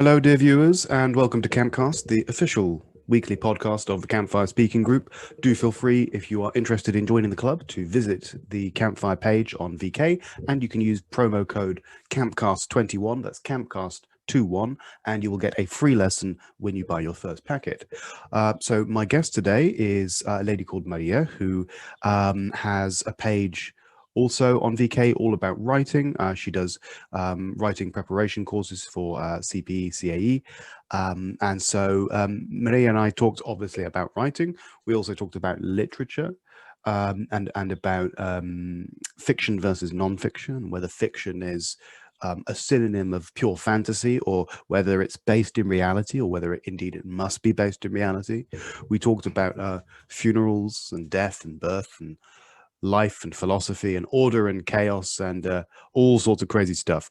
Hello, dear viewers, and welcome to Campcast, the official weekly podcast of the Campfire Speaking Group. Do feel free, if you are interested in joining the club, to visit the Campfire page on VK, and you can use promo code Campcast21, that's Campcast21, and you will get a free lesson when you buy your first packet. So my guest today is a lady called Maria, who has a page also on VK all about writing. She does writing preparation courses for CPE, CAE. And so Maria and I talked obviously about writing. We also talked about literature and about fiction versus non-fiction, whether fiction is a synonym of pure fantasy or whether it's based in reality or whether indeed it must be based in reality. We talked about funerals and death and birth and life and philosophy and order and chaos and all sorts of crazy stuff.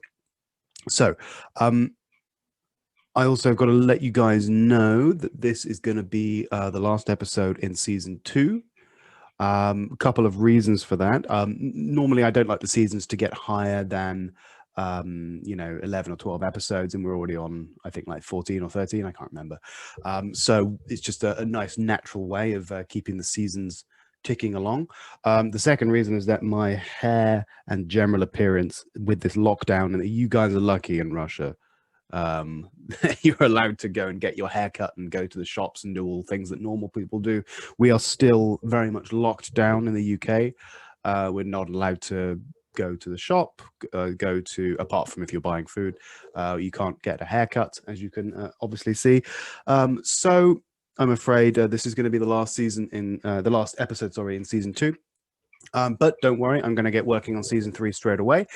So I also got to let you guys know that this is going to be the last episode in season 2. A couple of reasons for that. Normally I don't like the seasons to get higher than 11 or 12 episodes, and we're already on, I think, like 14 or 13, I can't remember. So it's just a nice natural way of keeping the seasons ticking along. The second reason is that my hair and general appearance with this lockdown, and you guys are lucky in Russia. You're allowed to go and get your hair cut and go to the shops and do all things that normal people do. We are still very much locked down in the UK. We're not allowed to go to the shop, apart from if you're buying food. You can't get a haircut, as you can obviously see. So I'm afraid this is going to be the last season in the last episode, sorry, in season 2. But don't worry, I'm going to get working on season 3 straight away.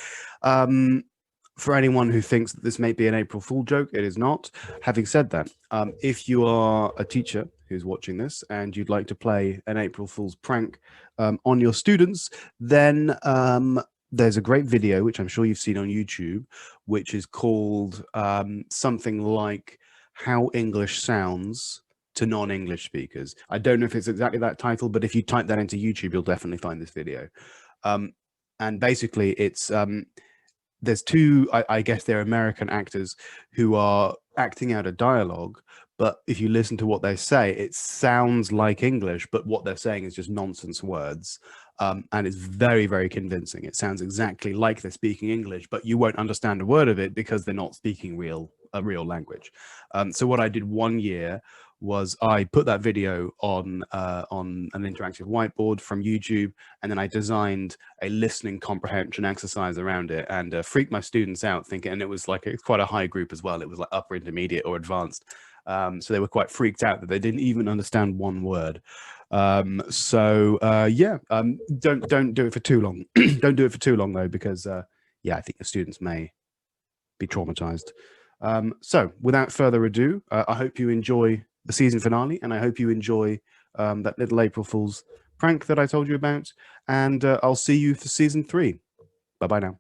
For anyone who thinks that this may be an April Fool joke, it is not. Having said that, if you are a teacher who's watching this and you'd like to play an April Fool's prank on your students, then there's a great video, which I'm sure you've seen on YouTube, which is called something like How English Sounds to Non-English Speakers. I don't know if it's exactly that title, but if you type that into YouTube, you'll definitely find this video. And basically it's there's two, I guess they're American actors who are acting out a dialogue, but if you listen to what they say, it sounds like English, but what they're saying is just nonsense words. And it's very, very convincing. It sounds exactly like they're speaking English, but you won't understand a word of it because they're not speaking a real language. So what I did one year was I put that video on an interactive whiteboard from YouTube, and then I designed a listening comprehension exercise around it and freaked my students out thinking, and it was like quite a high group as well. It was like upper intermediate or advanced. So they were quite freaked out that they didn't even understand one word. Yeah, don't do it for too long. Don't do it for too long though, because yeah, I think the students may be traumatized. So without further ado, I hope you enjoy the season finale, and I hope you enjoy that little April Fool's prank that I told you about, and I'll see you for season 3. Bye-bye now.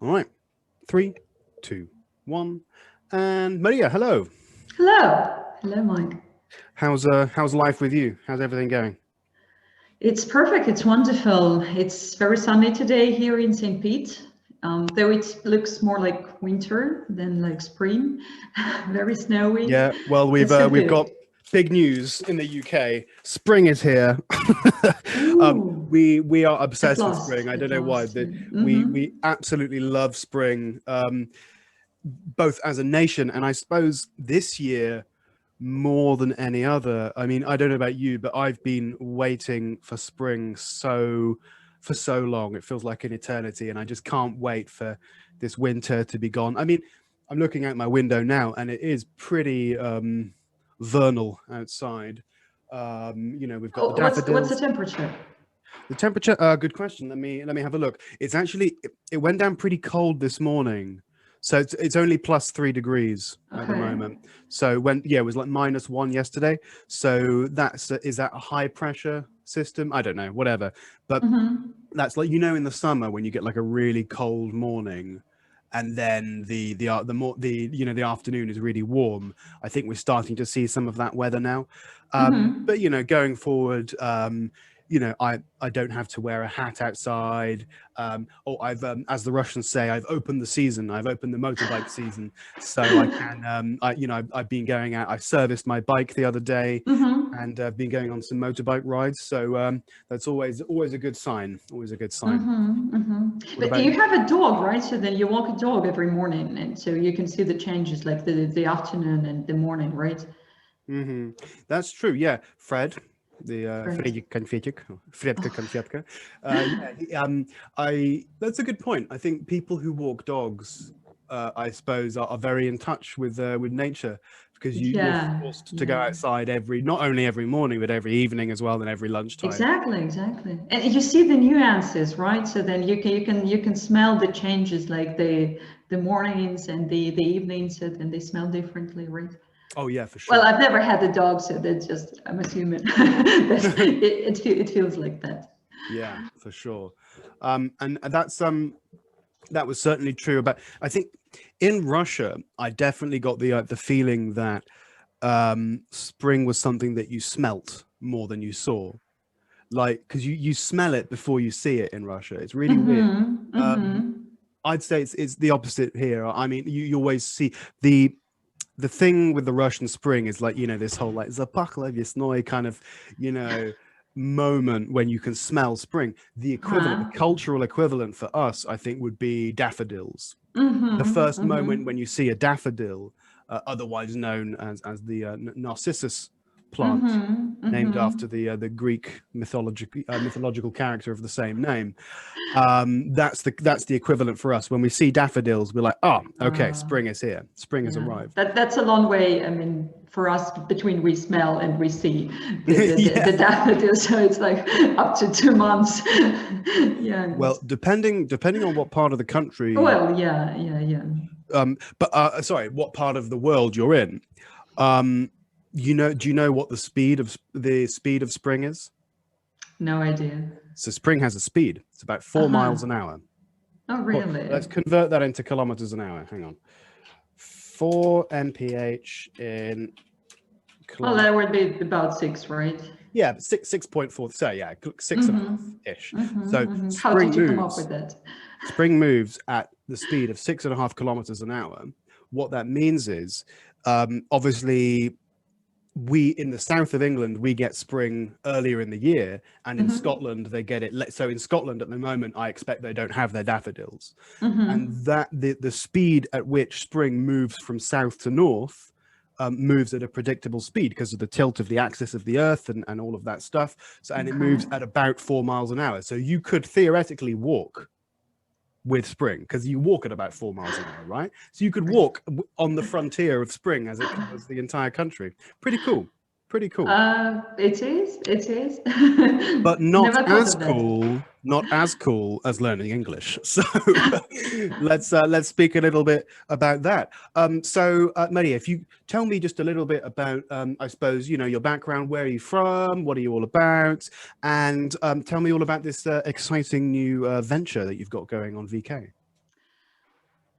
All right, 3, 2, 1, and Maria, hello. Hello, Mike. How's life with you? How's everything going? It's perfect. It's wonderful. It's very sunny today here in St. Pete, though it looks more like winter than like spring. Very snowy. Yeah, well, we've got big news in the UK. Spring is here. We are obsessed with spring. I don't know why. We absolutely love spring, both as a nation, and I suppose this year more than any other. I mean, I don't know about you, but I've been waiting for spring for so long. It feels like an eternity, and I just can't wait for this winter to be gone. I mean, I'm looking out my window now, and it is pretty vernal outside. We've got the daffodils. What's the temperature? The temperature, good question. Let me have a look. It's actually, it went down pretty cold this morning. So it's only plus 3 degrees at the moment. So it was like -1 yesterday. So is that a high pressure system? I don't know, whatever. But that's like, in the summer when you get like a really cold morning, and then the afternoon is really warm. I think we're starting to see some of that weather now. But going forward, I don't have to wear a hat outside. Or I've, as the Russians say, I've opened the season. I've opened the motorbike season, so I can. I've been going out. I serviced my bike the other day, and I've been going on some motorbike rides. So that's always a good sign. Always a good sign. But you have a dog, right? So then you walk a dog every morning, and so you can see the changes, like the afternoon and the morning, right? That's true. Yeah, Fred. Fredrik Konfetka. That's a good point. I think people who walk dogs, I suppose, are very in touch with nature, because you're forced to go outside not only every morning, but every evening as well, and every lunchtime. Exactly. And you see the nuances, right? So then you can smell the changes, like the mornings and the evenings, so then they smell differently, right? Oh yeah, for sure. Well, I've never had a dog, so that's just, I'm assuming it feels like that. Yeah, for sure. And that was certainly true. But I think in Russia, I definitely got the feeling that spring was something that you smelt more than you saw. Like, because you smell it before you see it in Russia. It's really weird. I'd say it's the opposite here. I mean, you always see the thing with the Russian spring is like, this whole like zapachla vесной kind of, moment when you can smell spring. The equivalent, the cultural equivalent for us, I think, would be daffodils. The first moment when you see a daffodil, otherwise known as the Narcissus plant, named after the Greek mythological character of the same name. That's the equivalent for us. When we see daffodils, we're like, oh, okay, spring is here. Spring has arrived. That's a long way. I mean, for us, between we smell and we see the daffodils, so it's like up to 2 months. Well, depending on what part of the country. Well, Sorry, what part of the world you're in. Do you know what the speed of spring is? No idea. So spring has a speed. It's about 4 miles an hour. Oh, really? Well, let's convert that into kilometers an hour. Hang on. 4 mph in kilometers. Well, that would be about 6, right? Yeah, 6.4. So yeah, 6.5-ish. So how did you come up with that? Spring moves at the speed of 6.5 kilometers an hour. What that means is, obviously, we in the south of England, we get spring earlier in the year, and in Scotland they get it. So in Scotland at the moment, I expect they don't have their daffodils, and that the speed at which spring moves from south to north moves at a predictable speed because of the tilt of the axis of the earth and all of that stuff. So and it moves at about 4 miles an hour. So you could theoretically walk with spring, because you walk at about 4 miles an hour, right? So you could walk on the frontier of spring as it covers the entire country. Pretty cool. It is. But not as cool as learning English. So let's speak a little bit about that. So Maria, if you tell me just a little bit about, I suppose, your background, where are you from, what are you all about, and tell me all about this exciting new venture that you've got going on VK.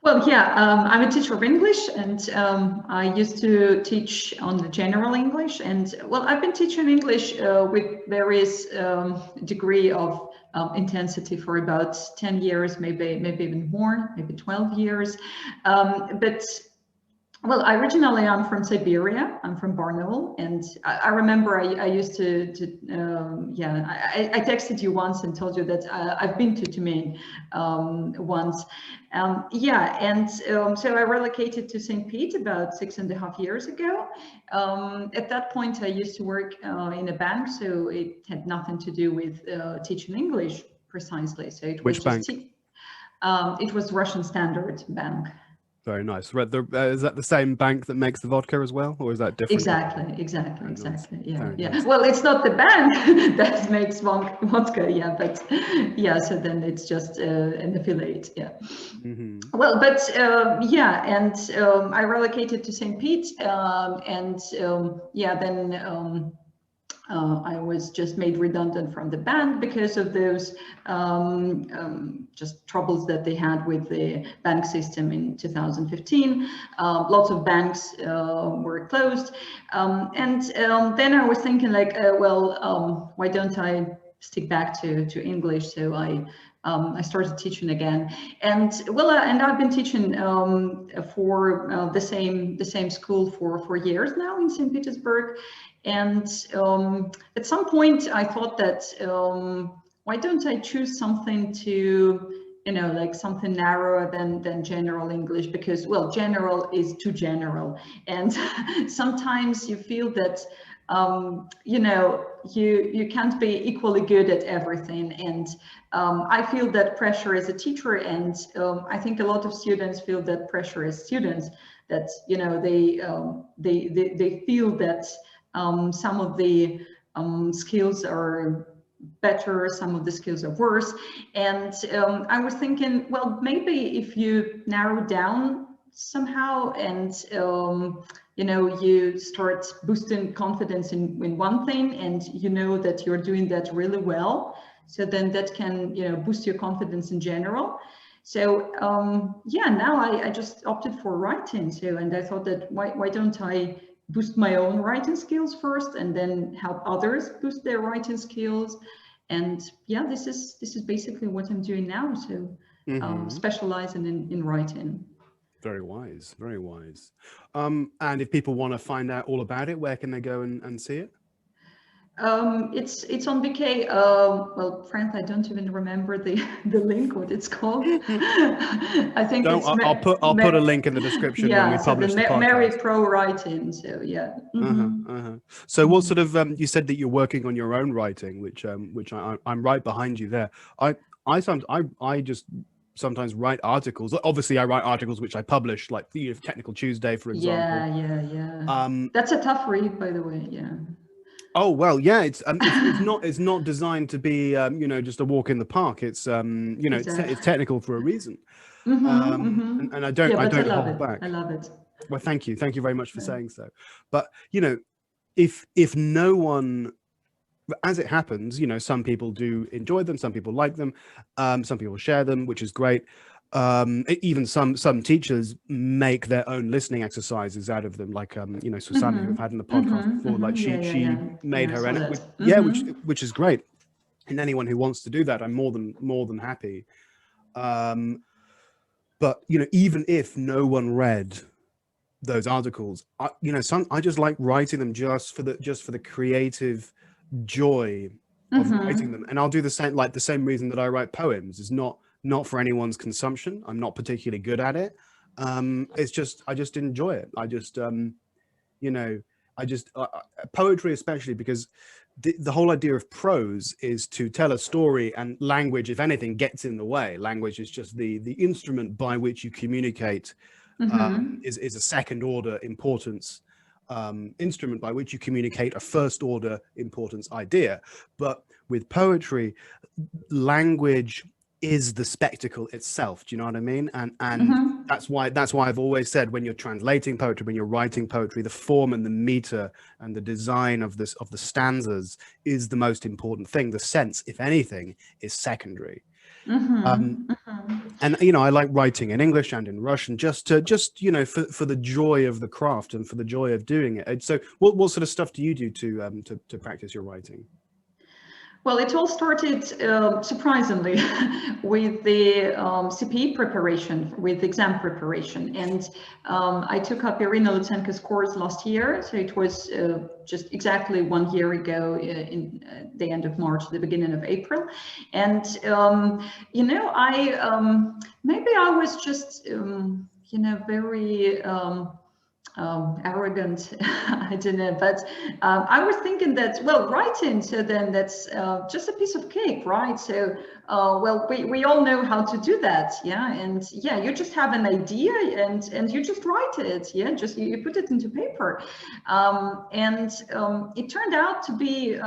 Well, I'm a teacher of English, and I used to teach on the general English. And well, I've been teaching English with various degree of intensity for about 10 years, maybe even more, maybe 12 years. But well, originally I'm from Siberia. I'm from Barnaul, and I remember I used to I texted you once and told you that I've been to Tumen once. So I relocated to St. Pete about 6.5 years ago. At that point, I used to work in a bank, so it had nothing to do with teaching English precisely. So it was Which bank? It was Russian Standard Bank. Very nice. Is that the same bank that makes the vodka as well, or is that different? Exactly. Very nice. Yeah, Very yeah. nice. Well, it's not the bank that makes vodka, yeah, but yeah. So then it's just an affiliate, yeah. Well, but yeah, and I relocated to St. Pete, and yeah, then. I was just made redundant from the band because of those just troubles that they had with the bank system in 2015. Lots of banks were closed. And then I was thinking like, well, why don't I stick back to English? So I started teaching again, and well, and I've been teaching for the same school for years now in St. Petersburg. And at some point, I thought that why don't I choose something to, like something narrower than general English, because, well, general is too general, and sometimes you feel that you can't be equally good at everything. And I feel that pressure as a teacher, and I think a lot of students feel that pressure as students, that they feel that some of the skills are better, some of the skills are worse. And I was thinking, well, maybe if you narrow down somehow, and you start boosting confidence in one thing, and you know that you're doing that really well, so then that can boost your confidence in general. So yeah, now I just opted for writing. So, and I thought that why don't I boost my own writing skills first, and then help others boost their writing skills. And yeah, this is basically what I'm doing now. So specializing in writing. Very wise, very wise. And if people want to find out all about it, where can they go and see it? It's on BK. Well, frankly, I don't even remember the link, what it's called. I think I'll put a link in the description when we publish the podcast. Mary Pro Writing. So yeah. So what sort of you said that you're working on your own writing, which I'm right behind you there. I just sometimes write articles. Obviously, I write articles which I publish, like Technical Tuesday, for example. Yeah. That's a tough read, by the way. Yeah. Oh well, yeah. It's not designed to be just a walk in the park. It's exactly. it's technical for a reason. And I don't hold back. I love it. Well, thank you very much for saying so. But if no one, as it happens, some people do enjoy them, some people like them, some people share them, which is great. Even some teachers make their own listening exercises out of them, like Susanna, who I've had in the podcast before. Like she made her own, which is great. And anyone who wants to do that, I'm more than happy. But even if no one read those articles, I just like writing them just for the creative joy of writing them. And I'll do the same reason that I write poems is not for anyone's consumption. I'm not particularly good at it. It's just I just enjoy it. I just poetry, especially because the whole idea of prose is to tell a story, and language, if anything, gets in the way. Language is just the instrument by which you communicate. Is a second order importance instrument by which you communicate a first order importance idea. But with poetry, language is the spectacle itself. Do you know what I mean? And that's why I've always said, when you're translating poetry, when you're writing poetry, the form and the meter and the design of the stanzas is the most important thing. The sense, if anything, is secondary. And I like writing in English and in Russian just for the joy of the craft and for the joy of doing it. So what sort of stuff do you do to practice your writing? Well, it all started surprisingly with the CPE preparation, with exam preparation. And I took up Irina Lutsenko's course last year. So it was just exactly 1 year ago in the end of March, the beginning of April. And, maybe I was just, very arrogant. I don't know, but I was thinking that, well, writing, so then that's just a piece of cake, right? So well, we all know how to do that, yeah. And yeah, you just have an idea and you just write it, yeah. Just you put it into paper, and it turned out to be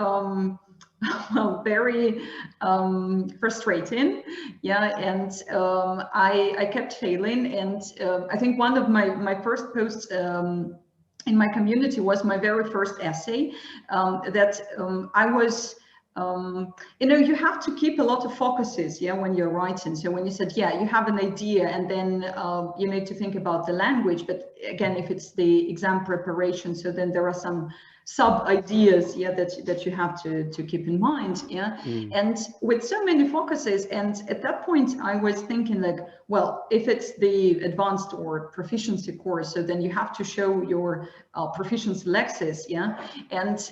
well, very frustrating, yeah. And I kept failing, and I think one of my first posts in my community was my very first essay that I was you know, you have to keep a lot of focuses, yeah, when you're writing. So when you said, yeah, you have an idea, and then you need to think about the language. But again, if it's the exam preparation, so then there are some sub ideas, yeah, that you have to keep in mind, yeah. And with so many focuses, and at that point I was thinking like, well, if it's the advanced or proficiency course, so then you have to show your proficiency lexis, yeah. And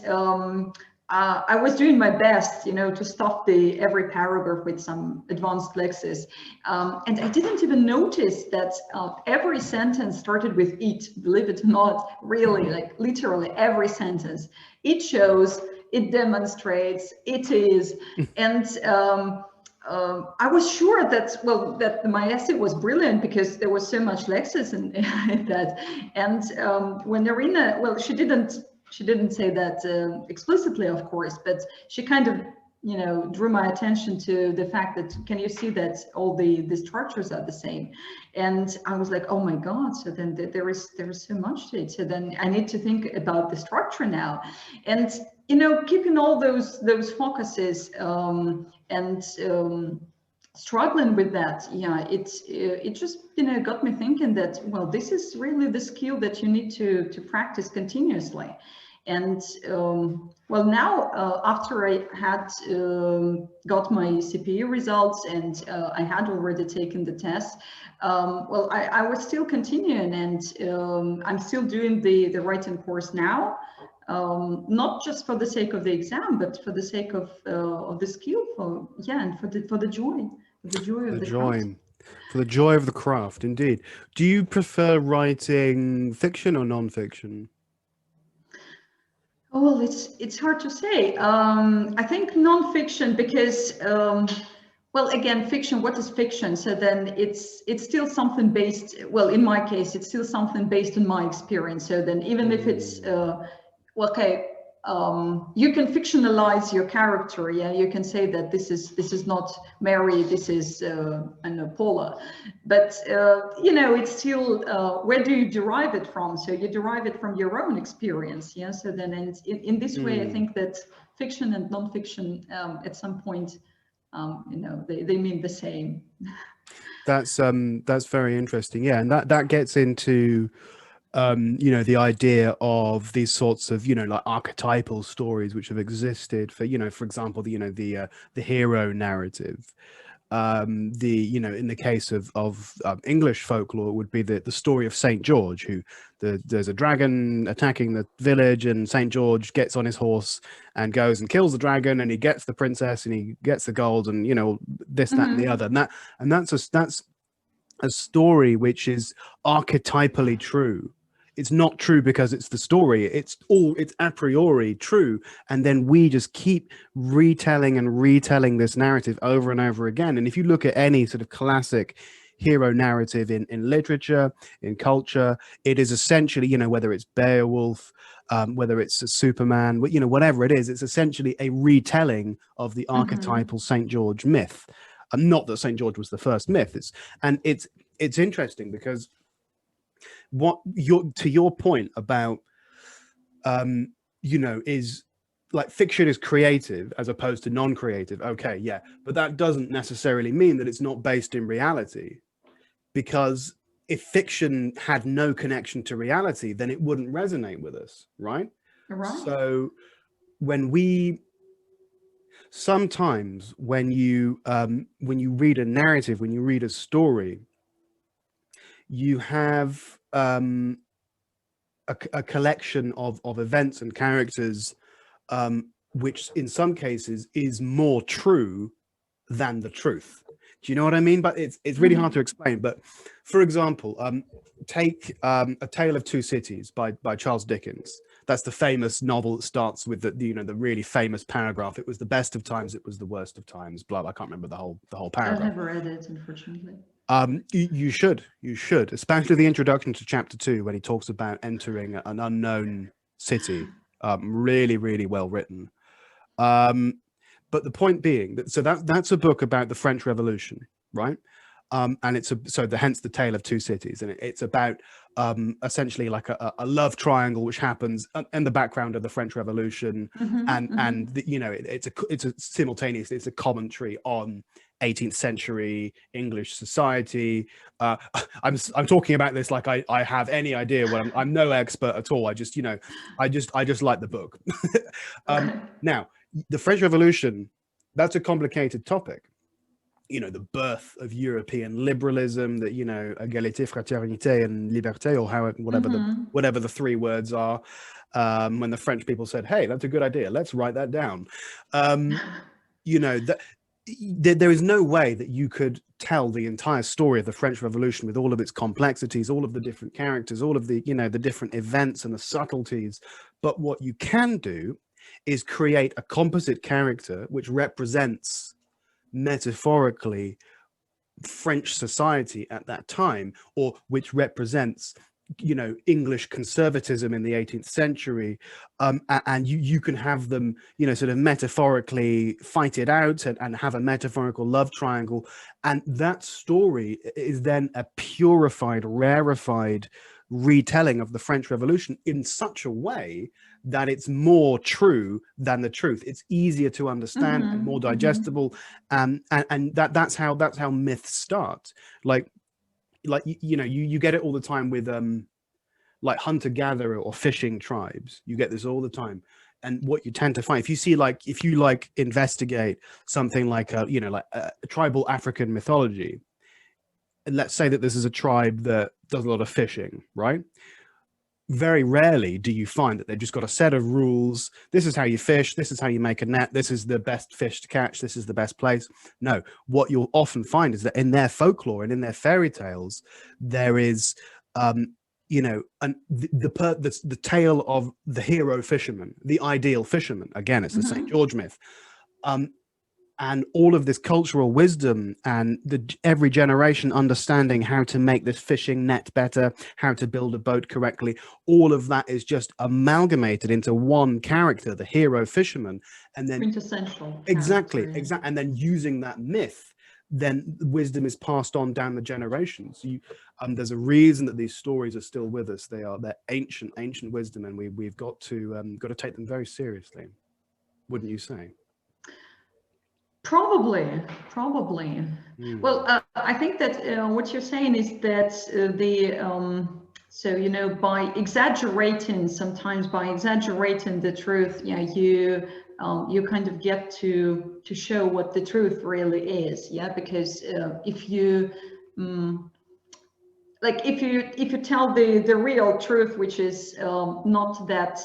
I was doing my best, you know, to stuff the every paragraph with some advanced lexis, and I didn't even notice that every sentence started with "it." Believe it or not, really, like literally every sentence. It shows, it demonstrates, it is, and I was sure that, well, that my essay was brilliant because there was so much lexis in that. And when Irina, well, she didn't say that explicitly, of course, but she kind of, you know, drew my attention to the fact that, can you see that all the structures are the same? And I was like, oh my God, so then there is so much to it. So then I need to think about the structure now. And, you know, keeping all those focuses and struggling with that, yeah, it just, you know, got me thinking that, well, this is really the skill that you need to practice continuously. And well, now after I had got my CPE results, and I had already taken the test, well, I was still continuing, and I'm still doing the writing course now. Not just for the sake of the exam, but for the sake of the skill, for, yeah, and for the joy, the joy of the craft. For the joy of the craft, indeed. Do you prefer writing fiction or non-fiction? Oh, well, it's hard to say. I think nonfiction because, well, again, fiction. What is fiction? So then it's still something based. Well, in my case, it's still something based on my experience. So then even if it's well, okay, you can fictionalize your character. Yeah, you can say that this is not Mary. This is I know, Paula. But you know, it's still where do you derive it from? So you derive it from your own experience. Yeah. So then in this way, I think that fiction and nonfiction at some point, you know, they mean the same. That's very interesting. Yeah, and that gets into you know, the idea of these sorts of, you know, like archetypal stories which have existed for, you know, for example, the, you know, the hero narrative. The, you know, in the case of English folklore, it would be the story of Saint George, who there's a dragon attacking the village, and Saint George gets on his horse and goes and kills the dragon, and he gets the princess, and he gets the gold, and, you know, this, that, and the other, and that's a story which is archetypally true. It's not true because it's the story. It's a priori true. And then we just keep retelling and retelling this narrative over and over again. And if you look at any sort of classic hero narrative in literature, in culture, it is essentially, you know, whether it's Beowulf, whether it's a Superman, you know, whatever it is, it's essentially a retelling of the archetypal St. George myth. Not that St. George was the first myth. It's interesting because to your point about you know, is like fiction is creative as opposed to non-creative. Okay, yeah, but that doesn't necessarily mean that it's not based in reality, because if fiction had no connection to reality, then it wouldn't resonate with us, right? Right. So sometimes when you read a narrative, when you read a story, you have a collection of events and characters, which in some cases is more true than the truth. Do you know what I mean? But it's really hard to explain. But for example, take A Tale of Two Cities by Charles Dickens. That's the famous novel that starts with the really famous paragraph. It was the best of times, it was the worst of times. Blah. I can't remember the whole I paragraph. never read it, unfortunately. You should, especially the introduction to chapter 2 when he talks about entering an unknown city. Really, really well written. But the point being that that's a book about the French Revolution, right? And hence the Tale of Two Cities, and it's about essentially like a love triangle which happens in the background of the French Revolution, and it's a simultaneously it's a commentary on 18th century English society. I'm talking about this like I have any idea what I'm no expert at all. I just like the book. Now, the French Revolution, that's a complicated topic. The birth of European liberalism, that égalité, fraternité, and liberté, or whatever the three words are. When the French people said, "Hey, that's a good idea. Let's write that down." That there is no way that you could tell the entire story of the French Revolution with all of its complexities, all of the different characters, all of the the different events and the subtleties. But what you can do is create a composite character which represents metaphorically French society at that time, or which represents English conservatism in the 18th century, and you can have them sort of metaphorically fight it out and have a metaphorical love triangle, and that story is then a purified, rarefied retelling of the French Revolution in such a way that it's more true than the truth. It's easier to understand and more digestible, and that's how myths start. Like you get it all the time with like hunter-gatherer or fishing tribes. You get this all the time. And what you tend to find, if you investigate something like a tribal African mythology, and let's say that this is a tribe that does a lot of fishing, right? Very rarely do you find that they've just got a set of rules. This is how you fish. This is how you make a net. This is the best fish to catch. This is the best place. No, what you'll often find is that in their folklore and in their fairy tales, there is, the tale of the hero fisherman, the ideal fisherman. Again, it's the St. George myth. And all of this cultural wisdom and every generation understanding how to make this fishing net better, how to build a boat correctly, all of that is just amalgamated into one character, the hero fisherman. And then quintessential exactly. And then using that myth, then wisdom is passed on down the generations. There's a reason that these stories are still with us. They're ancient wisdom, and we've got to take them very seriously, wouldn't you say? Probably. Well, I think that what you're saying is that by exaggerating the truth, you kind of get to show what the truth really is, because if you if you tell the real truth, which is not that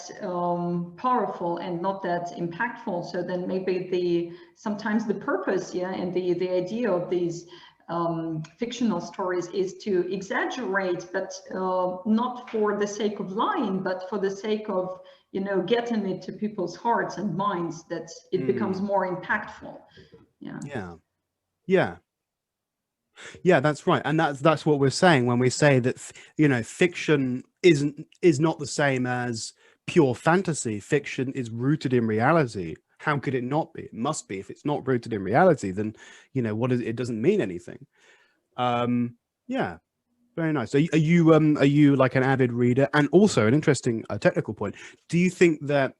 powerful and not that impactful, so then maybe sometimes the purpose and the idea of these fictional stories is to exaggerate, but not for the sake of lying, but for the sake of getting it to people's hearts and minds, that it becomes more impactful. Yeah, that's right. And that's what we're saying when we say that fiction is not the same as pure fantasy. Fiction is rooted in reality. How could it not be? It must be. If it's not rooted in reality, then what is it? It doesn't mean anything. Yeah, very nice. Are you like an avid reader? And also an interesting technical point, do you think that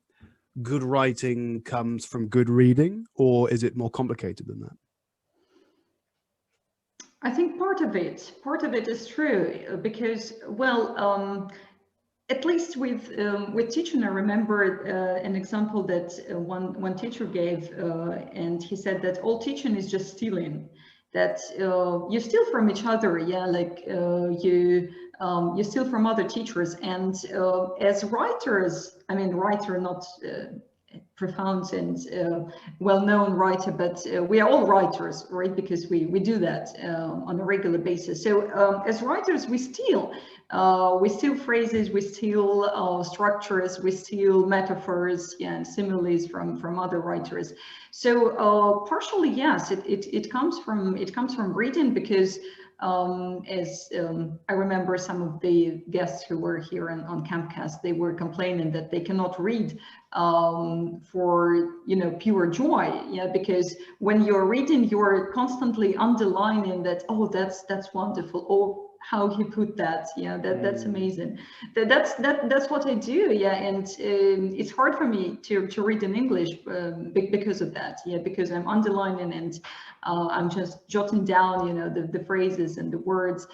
good writing comes from good reading, or is it more complicated than that? I think part of it is true, because at least with teaching, I remember an example that one teacher gave, and he said that all teaching is just stealing. That you steal from each other, you steal from other teachers, and as writers, I mean, writer not profound and well-known writer, but we are all writers, right? Because we do that on a regular basis. So as writers, we steal phrases, we steal structures, we steal metaphors, and similes from other writers. So partially, yes, it comes from reading, because as I remember some of the guests who were here on Campcast, they were complaining that they cannot read for pure joy, because when you're reading, you're constantly underlining that, oh, that's wonderful, oh, how he put that, that's amazing. That's what I do, and it's hard for me to read in English because of that, because I'm underlining and I'm just jotting down the phrases and the words.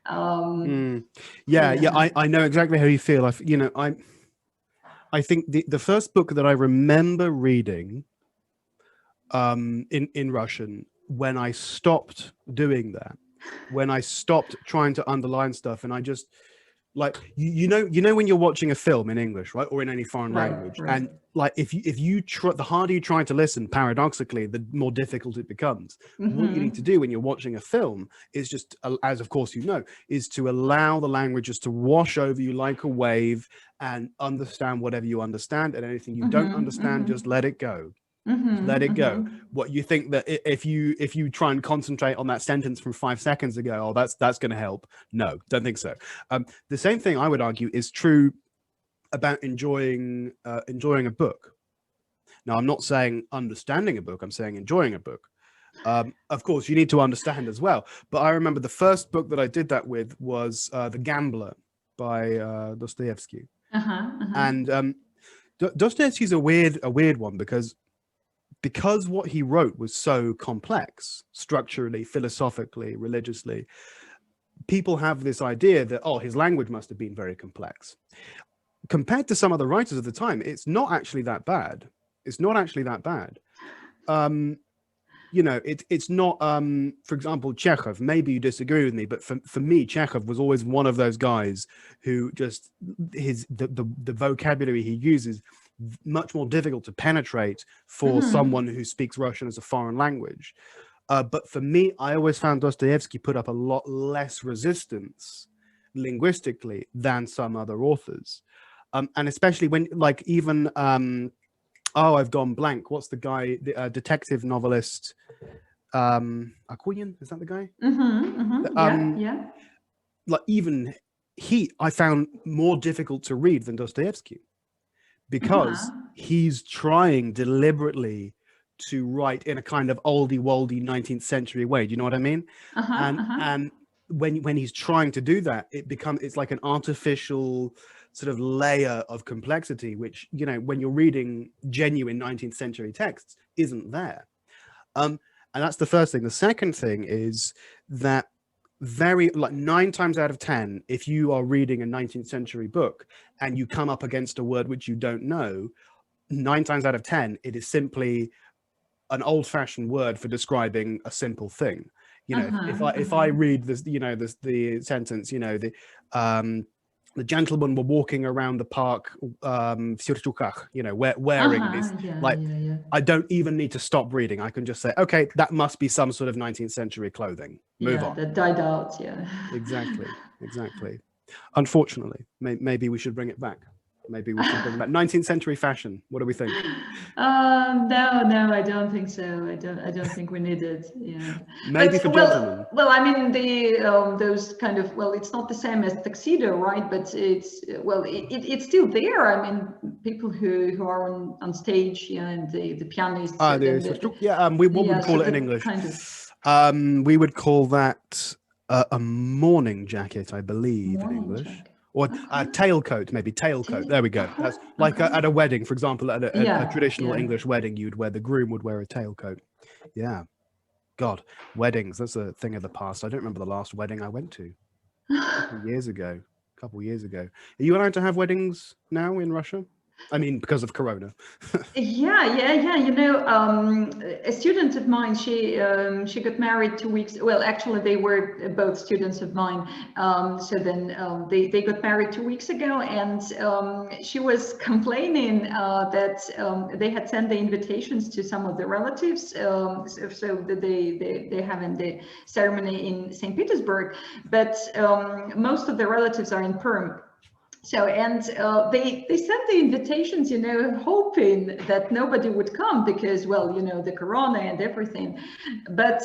I know exactly how you feel. I think the first book that I remember reading in Russian, when I stopped doing that, when I stopped trying to underline stuff, and I just, like, you know when you're watching a film in English, right, or in any foreign language, right. and like if you try, the harder you try to listen, paradoxically, the more difficult it becomes. What you need to do when you're watching a film is just, as of course is to allow the languages to wash over you like a wave, and understand whatever you understand, and anything you don't understand, just let it go. Let it go. What you think that if you try and concentrate on that sentence from 5 seconds ago, oh, that's going to help. No, don't think so. The same thing, I would argue, is true about enjoying a book. Now, I'm not saying understanding a book, I'm saying enjoying a book. Of course, you need to understand as well. But I remember the first book that I did that with was The Gambler by Dostoevsky. And Dostoevsky's a weird one, because what he wrote was so complex, structurally, philosophically, religiously. People have this idea that, oh, his language must have been very complex. Compared to some other writers of the time, it's not actually that bad. It's not actually that bad. It's not, for example, Chekhov, maybe you disagree with me, but for me, Chekhov was always one of those guys who just, the vocabulary he uses, much more difficult to penetrate for someone who speaks Russian as a foreign language. But for me, I always found Dostoevsky put up a lot less resistance linguistically than some other authors. And especially when, like, even, I've gone blank. What's the guy, the detective novelist, Akunin? Is that the guy? Like, even I found more difficult to read than Dostoevsky, because he's trying deliberately to write in a kind of oldie-woldy 19th century way. Do you know what I mean? And when he's trying to do that, it's like an artificial sort of layer of complexity, which, when you're reading genuine 19th century texts, isn't there. And that's the first thing. The second thing is that 9 times out of 10, if you are reading a 19th century book and you come up against a word which you don't know, 9 times out of 10, it is simply an old-fashioned word for describing a simple thing. If I read this, the sentence, the gentlemen were walking around the park, wearing this, I don't even need to stop reading. I can just say, okay, that must be some sort of 19th century clothing. Move on. That died out. Exactly. Unfortunately, maybe we should bring it back. Maybe we should bring back 19th century fashion. What do we think? No, I don't think so. I don't think we need it. Yeah. Maybe for gentlemen. Well, I mean, those kind of, it's not the same as tuxedo, right? But it's still there. I mean, people who are on stage, and the pianists. What would we call it in English? We would call that a morning jacket, I believe, in English. Or a tailcoat, maybe tailcoat. There we go. That's like at a wedding, for example, at a traditional English wedding, the groom would wear a tailcoat. Yeah. God, weddings, that's a thing of the past. I don't remember the last wedding I went to. A couple years ago. Are you allowed to have weddings now in Russia? I mean, because of Corona. Yeah. A student of mine, she got married 2 weeks. Well, actually, they were both students of mine. So then they got married 2 weeks ago, and she was complaining that they had sent the invitations to some of the relatives. So that they having the ceremony in St. Petersburg, but most of the relatives are in Perm. So, and they sent the invitations, hoping that nobody would come because, well, the corona and everything. But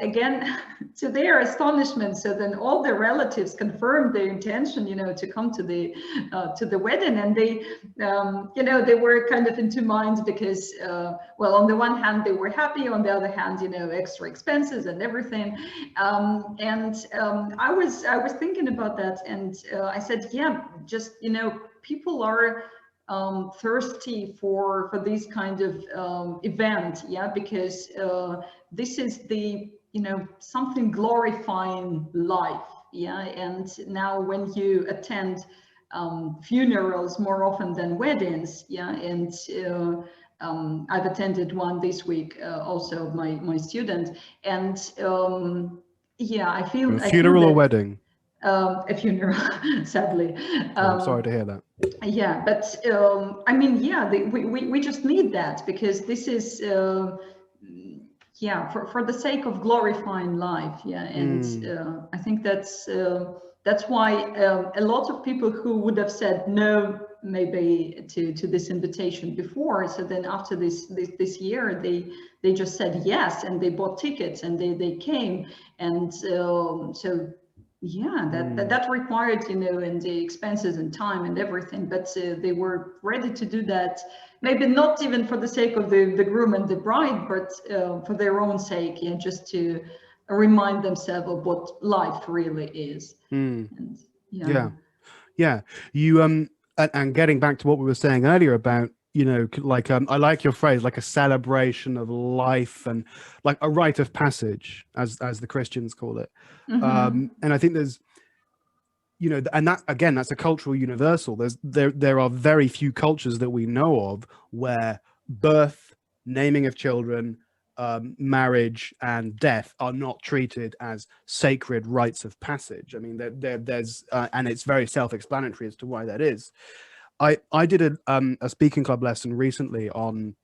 again, to their astonishment, so then all the relatives confirmed their intention, to come to the wedding, and they, they were kind of in two minds because, well, on the one hand they were happy, on the other hand, extra expenses and everything. I was thinking about that, and I said, yeah, just people are thirsty for this kind of event, yeah, because this is the something glorifying life, yeah. And now when you attend funerals more often than weddings, yeah, and I've attended one this week, also my student, and yeah, I feel Funeral or that wedding? a funeral, sadly. I'm sorry to hear that. Yeah, but I mean, yeah, we just need that because this is, yeah, for the sake of glorifying life. Yeah, and I think that's why a lot of people who would have said no, maybe to this invitation before, so then after this year, they just said yes, and they bought tickets and they came, and so. Yeah, that required, and the expenses and time and everything, but they were ready to do that, maybe not even for the sake of the groom and the bride, but for their own sake, yeah, just to remind themselves of what life really is. And, yeah. You and getting back to what we were saying earlier about, like I like your phrase, like a celebration of life and like a rite of passage, as the Christians call it. And I think there's, and that again, that's a cultural universal. There are very few cultures that we know of where birth, naming of children, marriage, and death are not treated as sacred rites of passage. I mean, there's and it's very self-explanatory as to why that is. I did a speaking club lesson recently on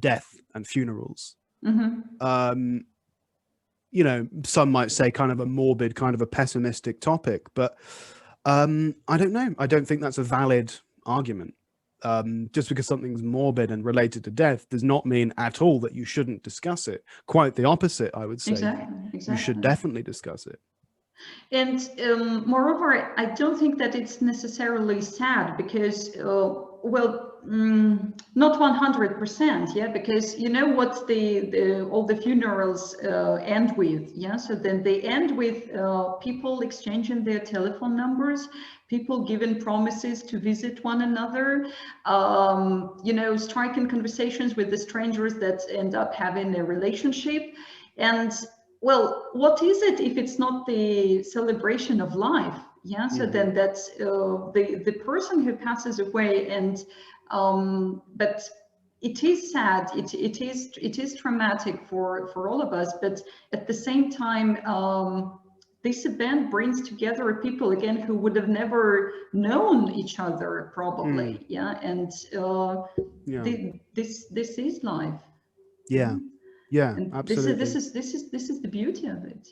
death and funerals. Some might say kind of a morbid, kind of a pessimistic topic, but I don't know. I don't think that's a valid argument. Just because something's morbid and related to death does not mean at all that you shouldn't discuss it. Quite the opposite, I would say. Exactly. You should definitely discuss it. And moreover, I don't think that it's necessarily sad because, not 100%, yeah, because what all the funerals end with, yeah. So then they end with people exchanging their telephone numbers, people giving promises to visit one another, striking conversations with the strangers that end up having a relationship. And well, what is it if it's not the celebration of life? Yeah, so then that's the person who passes away, and but it is sad. It is traumatic for all of us. But at the same time, this event brings together people again who would have never known each other probably. Yeah, and this is life. Yeah. Yeah, and absolutely. This is the beauty of it.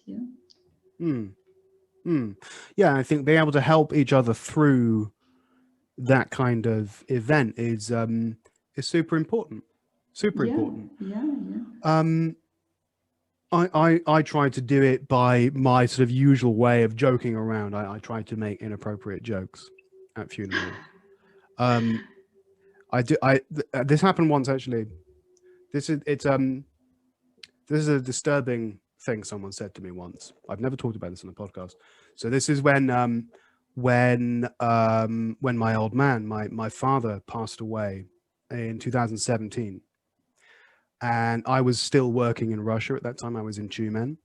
Yeah, I think being able to help each other through that kind of event is super important. Super important. I try to do it by my sort of usual way of joking around. I try to make inappropriate jokes at funerals. This happened once actually. This is a disturbing thing someone said to me once. I've never talked about this on the podcast. So this is when my old man, my father, passed away in 2017, and I was still working in Russia at that time. I was in Tyumen,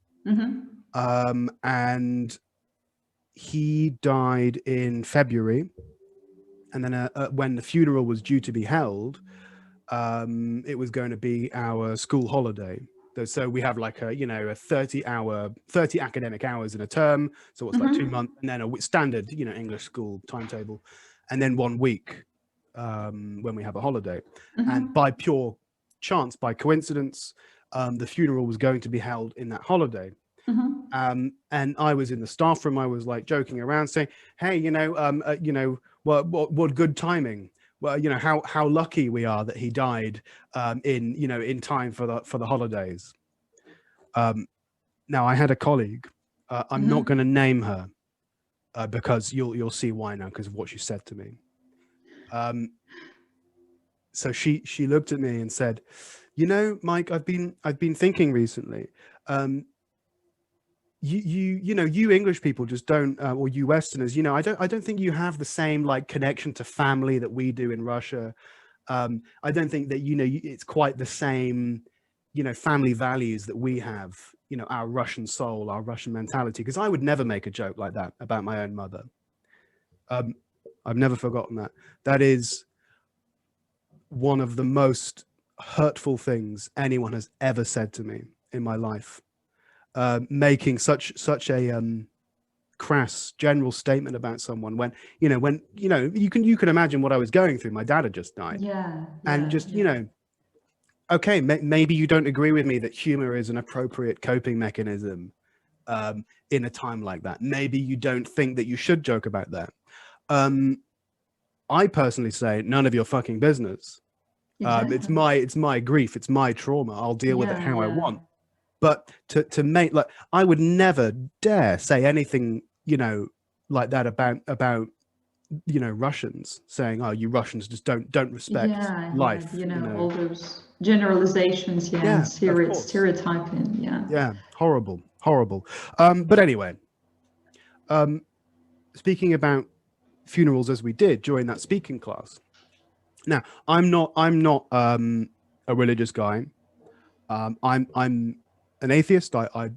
and he died in February, and then when the funeral was due to be held, it was going to be our school holiday. So we have like a 30 academic hours in a term. So it's like 2 months, and then a standard, English school timetable, and then 1 week when we have a holiday. And by pure chance, by coincidence, the funeral was going to be held in that holiday. And I was in the staff room. I was like joking around, saying, "Hey, what good timing. Well, how lucky we are that he died in time for the holidays." Now I had a colleague. I'm not going to name her because you'll see why now, because of what she said to me. So she looked at me and said, "Mike, I've been thinking recently. You English people just don't, or you Westerners, I don't think you have the same like connection to family that we do in Russia. I don't think that it's quite the same, family values that we have. Our Russian soul, our Russian mentality. Because I would never make a joke like that about my own mother. I've never forgotten that. That is one of the most hurtful things anyone has ever said to me in my life. Making such a crass general statement about someone when you can imagine what I was going through. My dad had just died, and just okay, maybe you don't agree with me that humor is an appropriate coping mechanism in a time like that. Maybe you don't think that you should joke about that. I personally say none of your fucking business. It's my grief, it's my trauma. I'll deal with it how I want. But to make, like, I would never dare say anything, like that about Russians, saying, "Oh, you Russians just don't respect life." All those generalizations, and stereotyping, yeah, horrible. But anyway, speaking about funerals as we did during that speaking class. Now, I'm not a religious guy. I'm an atheist. I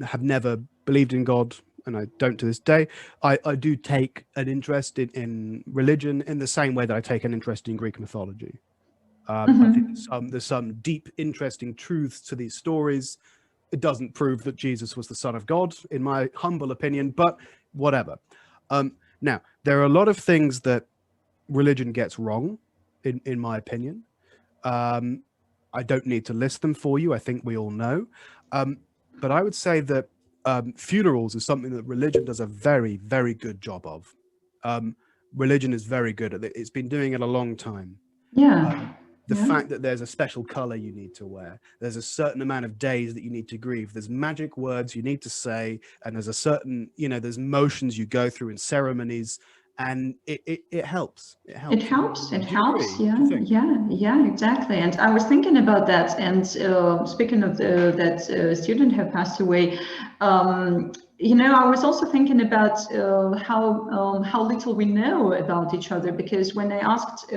have never believed in God, and I don't to this day. I do take an interest in religion in the same way that I take an interest in Greek mythology. I think there's some deep, interesting truths to these stories. It doesn't prove that Jesus was the Son of God, in my humble opinion, but whatever. Now, there are a lot of things that religion gets wrong, in my opinion. I don't need to list them for you. I think we all know. But I would say that funerals is something that religion does a very, very good job of. Religion is very good at it. It's been doing it a long time. The fact that there's a special color you need to wear, there's a certain amount of days that you need to grieve, there's magic words you need to say, and there's a certain, there's motions you go through in ceremonies, and it helps. It helps. Yeah, exactly. And I was thinking about that. And speaking of that student who passed away, I was also thinking about how little we know about each other, because when I asked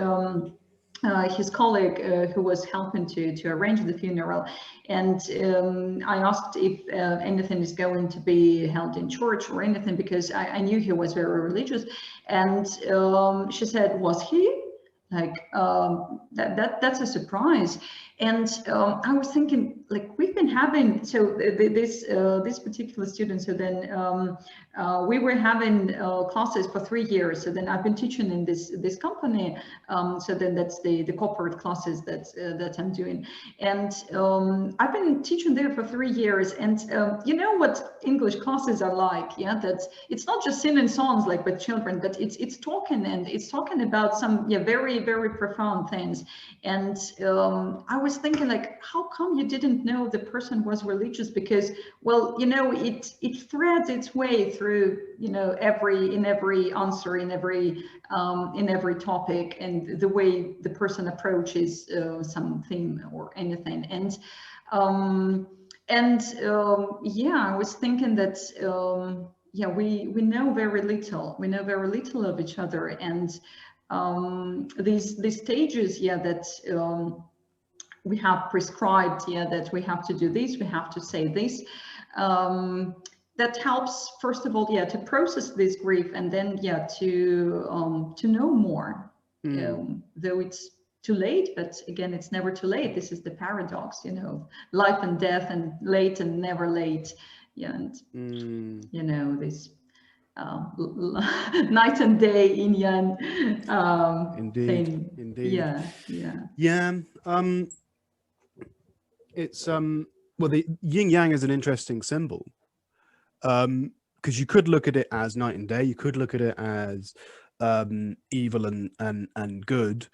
his colleague who was helping to arrange the funeral, and I asked if anything is going to be held in church or anything, because I knew he was very religious, and she said, "Was he?" Like that's a surprise. And I was thinking, like, we've been having this particular student. So then we were having classes for 3 years. So then I've been teaching in this company. So then that's the corporate classes that I'm doing. And I've been teaching there for 3 years. And you know what English classes are like? Yeah, that it's not just singing songs like with children, but it's talking, and it's talking about some very, very profound things. And I was thinking, like, how come you didn't know the person was religious? Because, well, it threads its way through, every answer, in every topic, and the way the person approaches something or anything. And I was thinking that we know very little. We know very little of each other, and these stages, that we have prescribed, that we have to do this, we have to say this. that helps, first of all, to process this grief, and then to know more, though it's too late. But again, it's never too late. This is the paradox, life and death, and late and never late. And this night and day, yin yang indeed thing. indeed Yeah. It's well, the yin yang is an interesting symbol, because you could look at it as night and day, you could look at it as evil and good.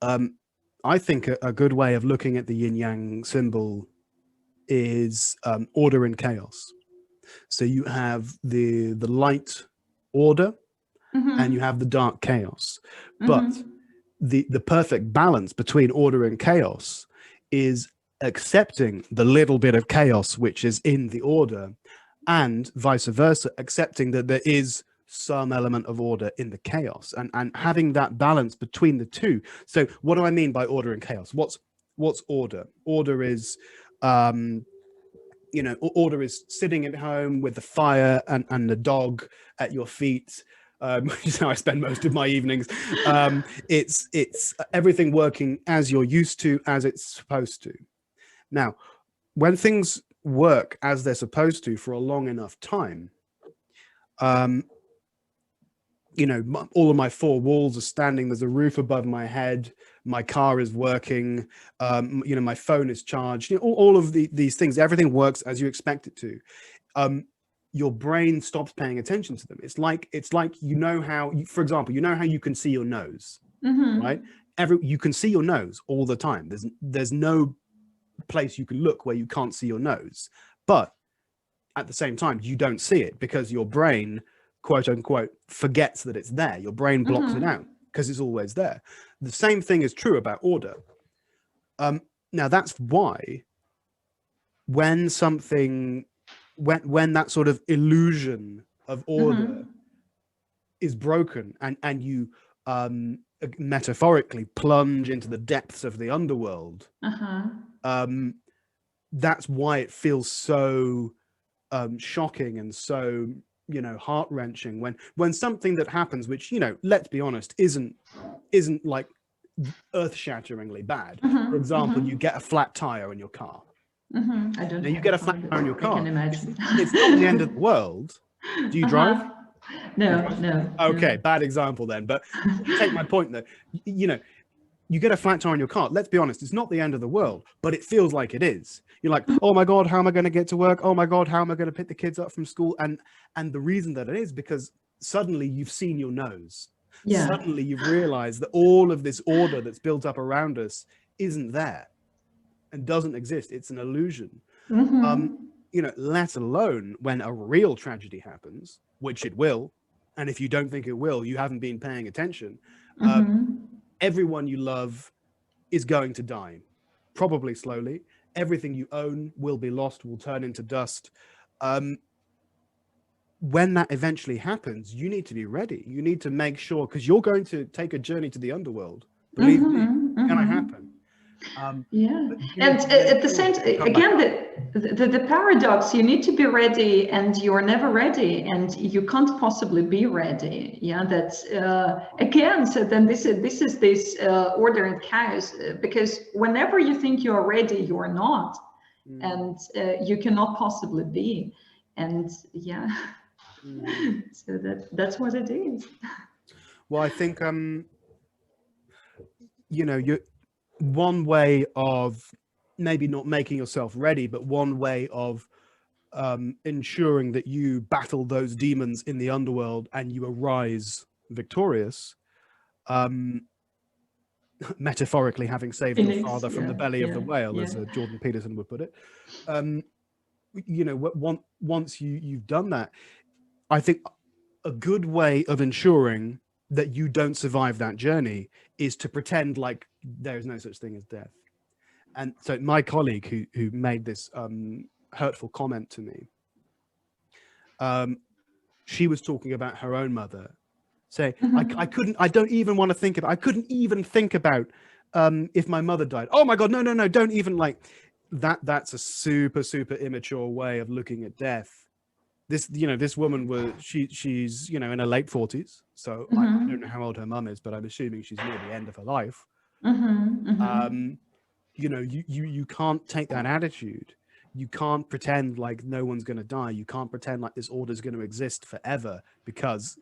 I think a good way of looking at the yin yang symbol is order and chaos. So you have the light order, and you have the dark chaos. But the perfect balance between order and chaos is accepting the little bit of chaos which is in the order, and vice versa, accepting that there is some element of order in the chaos, and having that balance between the two. So what do I mean by order and chaos? What's order? Order is order is sitting at home with the fire and the dog at your feet, which is how I spend most of my evenings. It's everything working as you're used to, as it's supposed to. Now, when things work as they're supposed to for a long enough time, all of my four walls are standing, there's a roof above my head, my car is working, my phone is charged, all of these things, everything works as you expect it to. Your brain stops paying attention to them. It's like how, for example, how you can see your nose, right? You can see your nose all the time. There's no place you can look where you can't see your nose, but at the same time you don't see it because your brain, quote unquote, forgets that it's there. Your brain blocks it out because it's always there. The same thing is true about order. Now that's why when that sort of illusion of order is broken, and you metaphorically plunge into the depths of the underworld, that's why it feels so shocking and so heart-wrenching when something that happens, which let's be honest, isn't like earth-shatteringly bad. For example, you get a flat tire in your car. I don't. Now you get a flat tire in your car. I can imagine. It's not the end of the world. Do you drive? No. Okay, bad example then. But take my point though. You get a flat tire in your car. Let's be honest, it's not the end of the world, but it feels like it is. You're like, oh my God, how am I going to get to work? Oh my God, how am I going to pick the kids up from school? And the reason that it is because suddenly you've seen your nose. Yeah. Suddenly you've realized that all of this order that's built up around us isn't there and doesn't exist. It's an illusion. Let alone when a real tragedy happens, which it will. And if you don't think it will, you haven't been paying attention. Everyone you love is going to die, probably slowly. Everything you own will be lost, will turn into dust. When that eventually happens, you need to be ready. You need to make sure, because you're going to take a journey to the underworld. Believe me, it's going to happen. And at the same time, again, the paradox, you need to be ready and you're never ready and you can't possibly be ready. That's again, so then this is order and chaos, because whenever you think you're ready, you're not, and you cannot possibly be. And so that's what it is. Well, I think one way of maybe not making yourself ready, but one way of ensuring that you battle those demons in the underworld and you arise victorious, metaphorically having saved your father from the belly of the whale, as Jordan Peterson would put it. Once you've done that, I think a good way of ensuring that you don't survive that journey is to pretend like there is no such thing as death. And so my colleague who made this hurtful comment to me, she was talking about her own mother, saying, I don't even want to think about, I couldn't even think about if my mother died. Oh my God, no, don't even, like that. That's a super, super immature way of looking at death. this woman was she's in her late 40s, so I don't know how old her mum is, but I'm assuming she's near the end of her life. You can't take that attitude. You can't pretend like no one's going to die. You can't pretend like this order is going to exist forever, because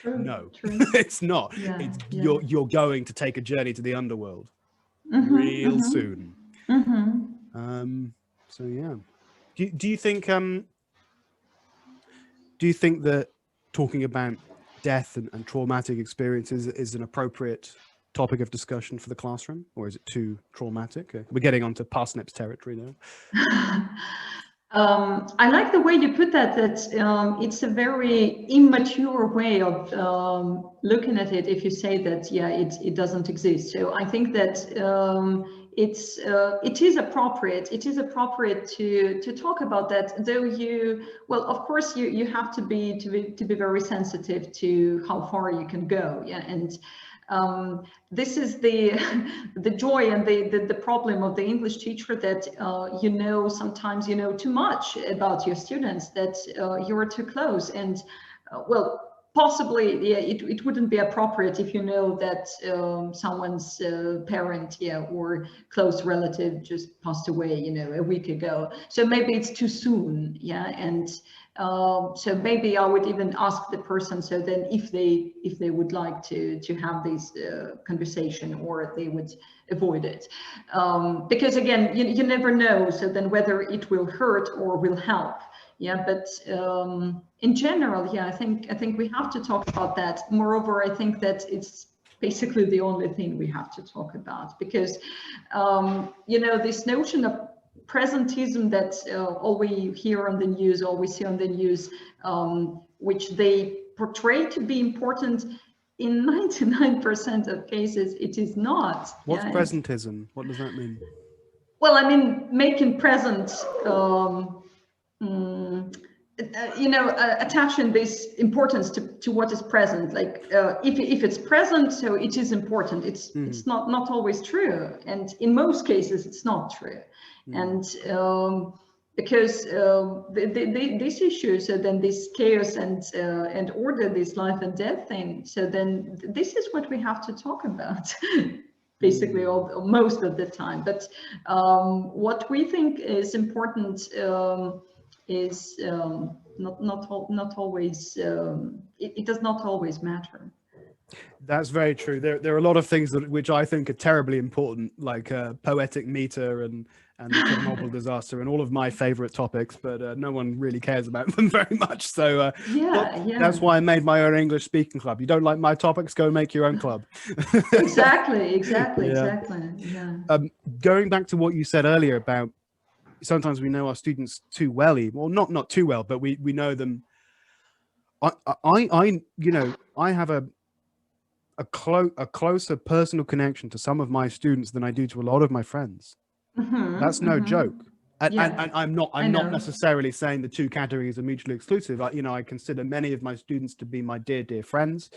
no, it's not. You're going to take a journey to the underworld real soon. So yeah, do you think that talking about death and traumatic experiences is an appropriate topic of discussion for the classroom, or is it too traumatic? We're getting onto parsnips territory now. I like the way you put that, it's a very immature way of looking at it if you say that, yeah, it doesn't exist. So I think that it is appropriate to talk about that, though well, of course you have to be very sensitive to how far you can go. Yeah. And this is the joy and the problem of the English teacher, that sometimes you know too much about your students, that you're too close, and well, possibly, yeah, it wouldn't be appropriate if you know that someone's parent, yeah, or close relative just passed away, a week ago. So maybe it's too soon, yeah, and so maybe I would even ask the person, so then if they would like to have this conversation, or they would avoid it, because again, you never know, so then whether it will hurt or will help. Yeah, but in general, yeah, I think we have to talk about that. Moreover, I think that it's basically the only thing we have to talk about, because this notion of presentism that all we hear on the news, all we see on the news, which they portray to be important, in 99% of cases, it is not. What's presentism? What does that mean? Well, I mean, making present, attaching this importance to what is present. Like if it's present, so it is important. It's not always true, and in most cases, it's not true. And because these issues, so then this chaos and order, this life and death thing, so then this is what we have to talk about. Basically, most of the time. But what we think is important is not always. It does not always matter. That's very true. There are a lot of things which I think are terribly important, like poetic meter and the Chernobyl disaster, and all of my favorite topics, but no one really cares about them very much. So that's why I made my own English speaking club. You don't like my topics? Go make your own club. Exactly. Yeah. Going back to what you said earlier about sometimes we know our students too well, well, not too well, but we know them. I have a closer personal connection to some of my students than I do to a lot of my friends. That's no joke. And I'm not necessarily saying the two categories are mutually exclusive. I consider many of my students to be my dear friends.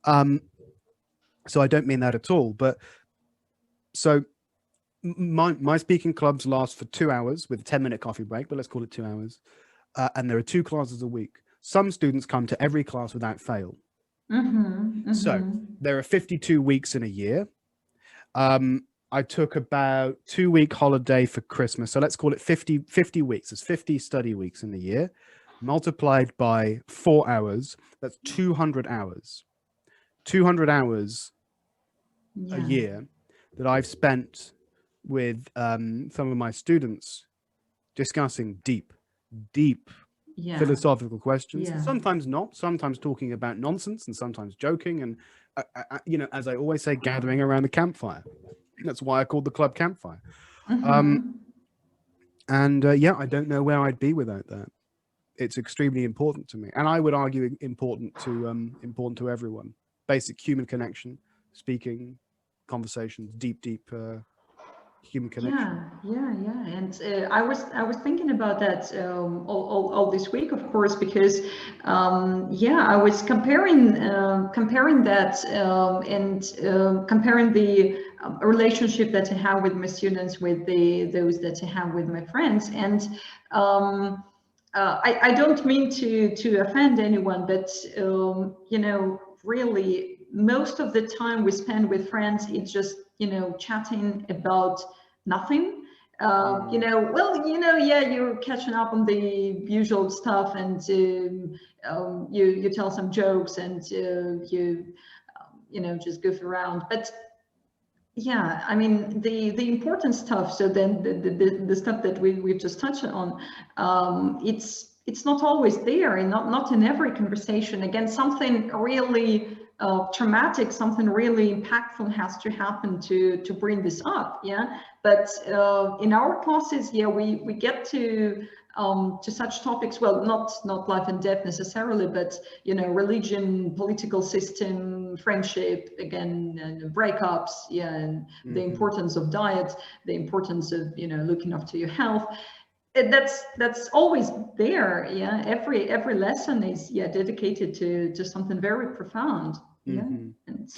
So I don't mean that at all. But so my speaking clubs last for 2 hours with a 10-minute coffee break, but let's call it 2 hours. And there are 2 classes a week. Some students come to every class without fail. So there are 52 weeks in a year. I took about 2-week holiday for Christmas. So let's call it 50 weeks. There's 50 study weeks in a year, multiplied by 4 hours. That's 200 hours. 200 hours a year that I've spent with some of my students discussing deep philosophical questions. Sometimes not, sometimes talking about nonsense, and sometimes joking, and as I always say, gathering around the campfire. That's why I called the club Campfire. I don't know where I'd be without that. It's extremely important to me, and I would argue important to everyone. Basic human connection, speaking, conversations, deep human connection. And I was thinking about that all this week, of course, because I was comparing that and comparing the relationship that I have with my students with those that I have with my friends, and I don't mean to offend anyone, but you know, really, most of the time we spend with friends, it's just, you know, chatting about nothing. You know, well, you know, yeah, you're catching up on the usual stuff, and you tell some jokes, and you know, just goof around. But yeah, I mean, the important stuff. So then the stuff that we've just touched on, it's not always there, and not in every conversation. Again, something really traumatic, something really impactful has to happen to bring this up. Yeah, but in our classes, yeah, we get to such topics. Well, not life and death necessarily, but you know, religion, political system, friendship, again, and breakups, yeah, and the importance of diet, the importance of, you know, looking after your health. That's always there. Yeah, every lesson is, yeah, dedicated to something very profound. Yeah, and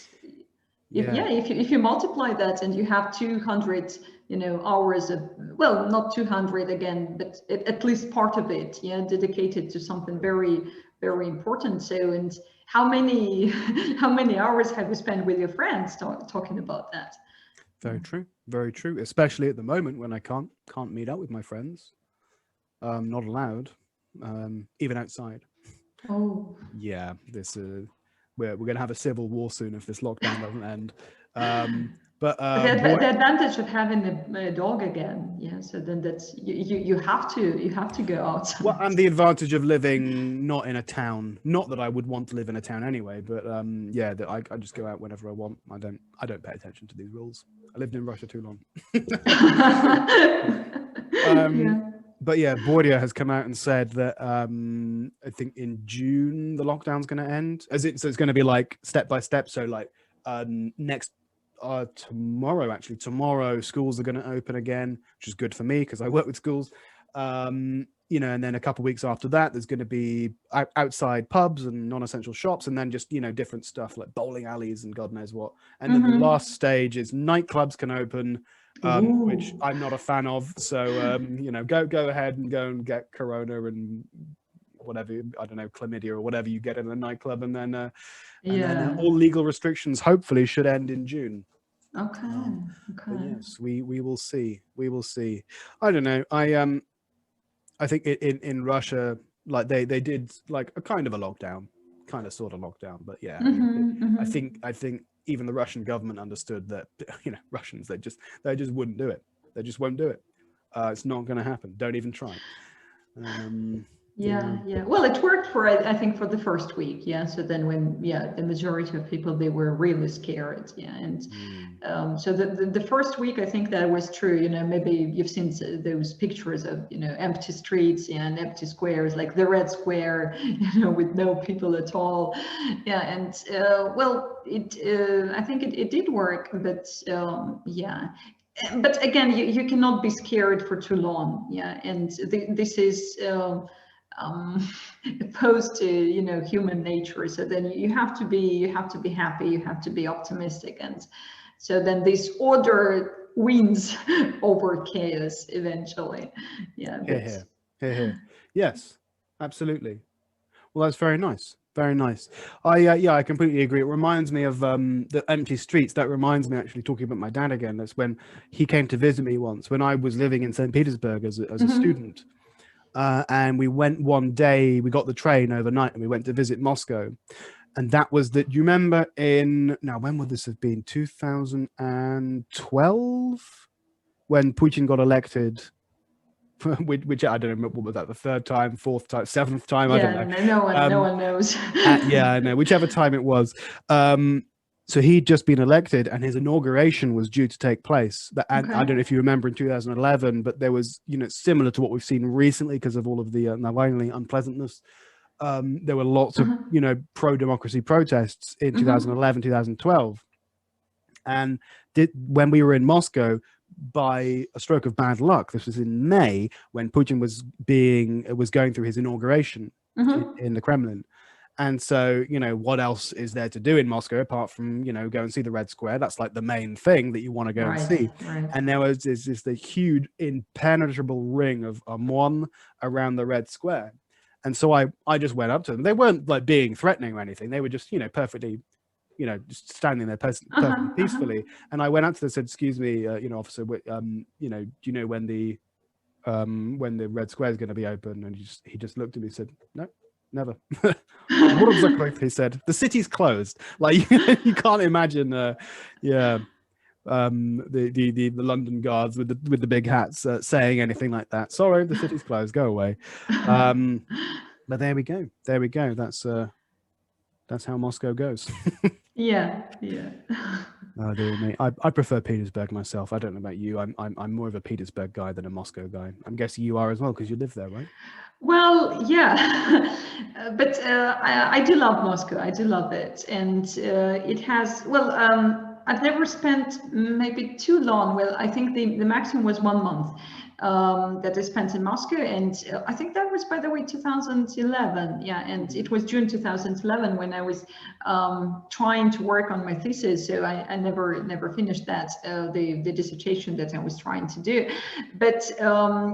if you multiply that, and you have 200, you know, hours of, well, not 200 again, but at least part of it, yeah, dedicated to something very, very important. So, and how many how many hours have you spent with your friends talking about that? Very true, very true, especially at the moment when I can't meet up with my friends. Not allowed, even outside. Oh Yeah, this we're gonna have a civil war soon if this lockdown doesn't end. But the advantage of having a dog again, yeah, so then that's you have to go outside. Well, and the advantage of living not in a town, not that I would want to live in a town anyway, but yeah, that I just go out whenever I want. I don't pay attention to these rules. I lived in Russia too long. Yeah. But yeah, Bordia has come out and said that I think in June the lockdown's going to end. So it's going to be like step by step. So like tomorrow schools are going to open again, which is good for me because I work with schools. You know, and then a couple of weeks after that, there's going to be outside pubs and non-essential shops, and then just, you know, different stuff like bowling alleys and God knows what. And then the last stage is nightclubs can open, which I'm not a fan of. So, you know, go ahead and go and get corona and whatever, I don't know, chlamydia or whatever you get in a nightclub, and then all legal restrictions hopefully should end in June. Okay. But yes, we will see. We will see. I don't know. I think in Russia, like they did like a kind of a lockdown, kind of sort of lockdown. But yeah, I mean, I think even the Russian government understood that, you know, Russians, they just wouldn't do it. They just won't do it. It's not going to happen. Don't even try. Yeah. Well, it worked for, I think, for the first week. Yeah. So then when, the majority of people, they were really scared. Yeah. And so the first week, I think that was true. You know, maybe you've seen those pictures of, you know, empty streets and empty squares, like the Red Square, you know, with no people at all. Yeah. And well, I think it did work, but yeah. But again, you cannot be scared for too long. Yeah. And this is opposed to, you know, human nature. So then you have to be happy, you have to be optimistic, and so then this order wins over chaos eventually. Yeah. Here. Yes, absolutely. Well, that's very nice. Very nice. I completely agree. It reminds me of the empty streets. That reminds me, actually, talking about my dad again. That's when he came to visit me once when I was living in St. Petersburg as a student. And we went one day, we got the train overnight and we went to visit Moscow. And that was that, you remember when would this have been? 2012? When Putin got elected, which I don't know, what was that, the third time, fourth time, seventh time? I don't know. No one knows. Yeah, I know, whichever time it was. So he'd just been elected and his inauguration was due to take place. And I don't know if you remember in 2011, but there was, you know, similar to what we've seen recently because of all of the Navalny unpleasantness. There were lots of, you know, pro-democracy protests in 2011, 2012. And when we were in Moscow, by a stroke of bad luck, this was in May when Putin was going through his inauguration in the Kremlin. And so, what else is there to do in Moscow apart from, go and see the Red Square? That's like the main thing that you want to go and see. Right. And there was this the huge impenetrable ring of Amon around the Red Square. And so I just went up to them. They weren't like being threatening or anything. They were just, perfectly, just standing there perfectly peacefully. And I went up to them and said, "Excuse me, officer, do you know when the Red Square is going to be open?" And he just looked at me and said, "No, never." He said, "The city's closed." Like you can't imagine, the London guards with the big hats saying anything like that. "Sorry, the city's closed. Go away." But there we go. That's how Moscow goes. Yeah. Oh dear me. I prefer Petersburg myself. I don't know about you. I'm more of a Petersburg guy than a Moscow guy. I'm guessing you are as well because you live there, right? Well, yeah, but I do love Moscow. I do love it, and it has. Well, I've never spent maybe too long. Well, I think the maximum was 1 month that I spent in Moscow, and I think that was, by the way, 2011. Yeah, and it was June 2011 when I was trying to work on my thesis. So I never finished that the dissertation that I was trying to do. But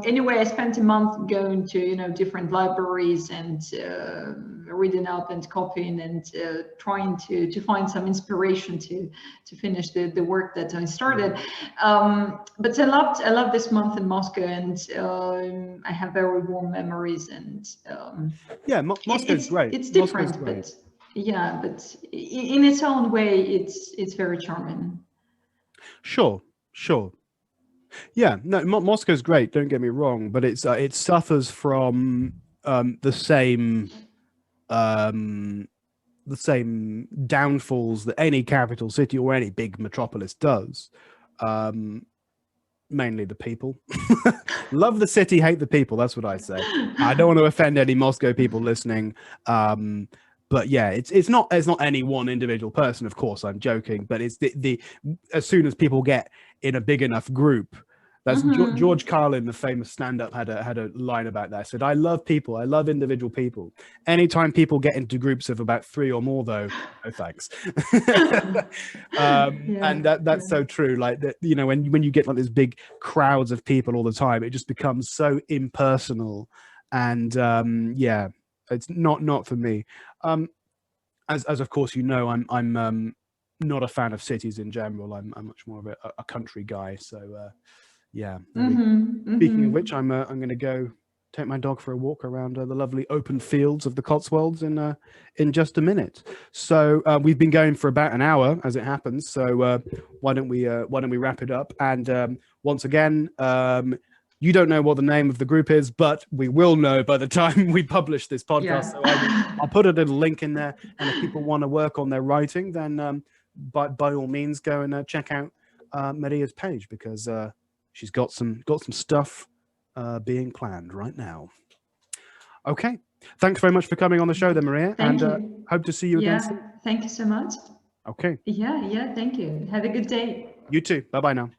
anyway, I spent a month going to different libraries and reading up and copying and trying to find some inspiration to finish the work that I started. But I loved this month in Moscow, and I have very warm memories. And Moscow's great. It's different, but but in its own way, it's very charming. Sure. Yeah, no, Moscow's great. Don't get me wrong, but it suffers from the same downfalls that any capital city or any big metropolis does. Mainly the people. Love the city, hate the people. That's what I say. I don't want to offend any Moscow people listening. But yeah, it's not any one individual person. Of course, I'm joking, but it's the as soon as people get in a big enough group. That's George Carlin, the famous stand-up, had a line about that. Said, "I love people. I love individual people. Anytime people get into groups of about 3 or more, though, no thanks." And that's so true. Like that, when you get like these big crowds of people all the time, it just becomes so impersonal. And it's not for me. As of course I'm not a fan of cities in general. I'm much more of a country guy. So. Speaking of which, I'm going to go take my dog for a walk around the lovely open fields of the Cotswolds in just a minute. So we've been going for about an hour, as it happens. So why don't we wrap it up? And once again, you don't know what the name of the group is, but we will know by the time we publish this podcast. So I'll put a little link in there, and if people want to work on their writing, then by all means go and check out Maria's page, because she's got some stuff being planned right now. Okay. Thanks very much for coming on the show then, Maria. Thank you. Hope to see you again soon. Thank you so much. Okay. Yeah. Thank you. Have a good day. You too. Bye-bye now.